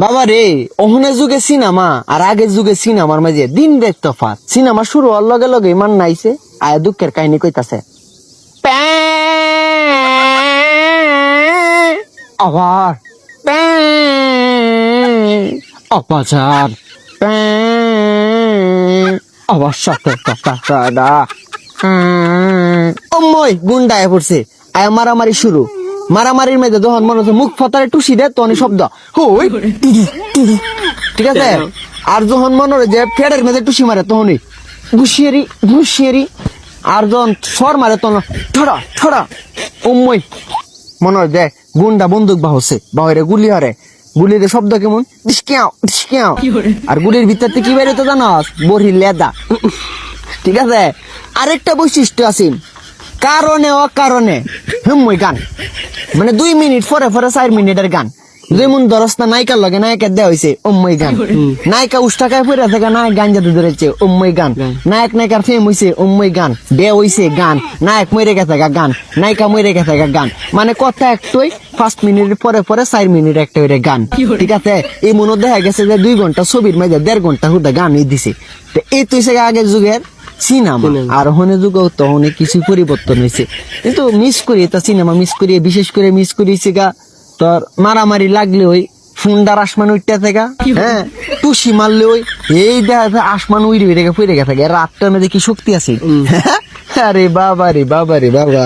বাবা রে, ওহনের যুগে সিনেমা আর আগের যুগে সিনেমার মাঝে দিন রাত তফাৎ। সিনেমা শুরু হওয়ার লগে লগে মান নাইছে আয়া দুঃখের কাহিনী কইতাছে। আবার অপাচার আবার সাথে অময় গুন্ডায় পড়ছে। আয়া মারামারি শুরু। মারামারির মধ্যে যখন মনে হচ্ছে মুখ ফাতারে টুসি দেয় তখন শব্দ হই ঠিক আছে। আর যখন মনে হয় যে ফেডের মধ্যে টুসি মারে তখনই ঘুষিয়ারি ঘুষিয়ারি। আর যখন সর মারে তখন ঠড়া ঠড়া অময় মনে হয় যে গুন্ডা বন্দুক বাহছে বাহরে গুলি হারে। গুলির শব্দ কেমন ডিসকিয়াও ডিসকিয়াও। আর গুলির ভিতর থেকে কি বেরোতে জানাস বড়ি লেদা। ঠিক আছে। আরেকটা বৈশিষ্ট্য আছে কারণে অকারণে হুমই গান, মানে 2 মিনিট পরে পরে 4 মিনিটের গান। যেমন দরস্তা নায়িকার লগে নায়িকার দেওয়া হয়েছে অম্মই গান। নায়িকা উষ্টাকায় পড়ে থেকে নায়ক গান যাতে ধরেছে অম্মই গান। নায়ক নায়িকার ফেম হয়েছে অম্মই গান। বিয়ে হয়েছে গান। নায়ক মরে গেছে গান, নায়িকা মরে গেছে গান। মানে কথা একটাই 5 মিনিট পরে পরে 4 মিনিট একটা করে গান। ঠিক আছে। এই মনে দেখা গেছে যে 2 ঘন্টা ছবির মাঝে 1.5 ঘন্টা হুদা গানই দিছে। তো এই তো আগের যুগের সিনেমা। আর হনে যুগেও তো অনেক কিছু পরিবর্তন হয়েছে, কিন্তু মিস করি তা সিনেমা মিস করি। বিশেষ করে মিস করিছে গা তোর মারামারি লাগলে ওই ফুন্ডার আসমান উঠতে থেকে, হ্যাঁ টুসি মারলে ওই এই দেখা আসমান উইরে উইরে পড়ে গেছে। রাতটার মধ্যে কি শক্তি আছে। আরে বাবা রে বাবা রে বাবা।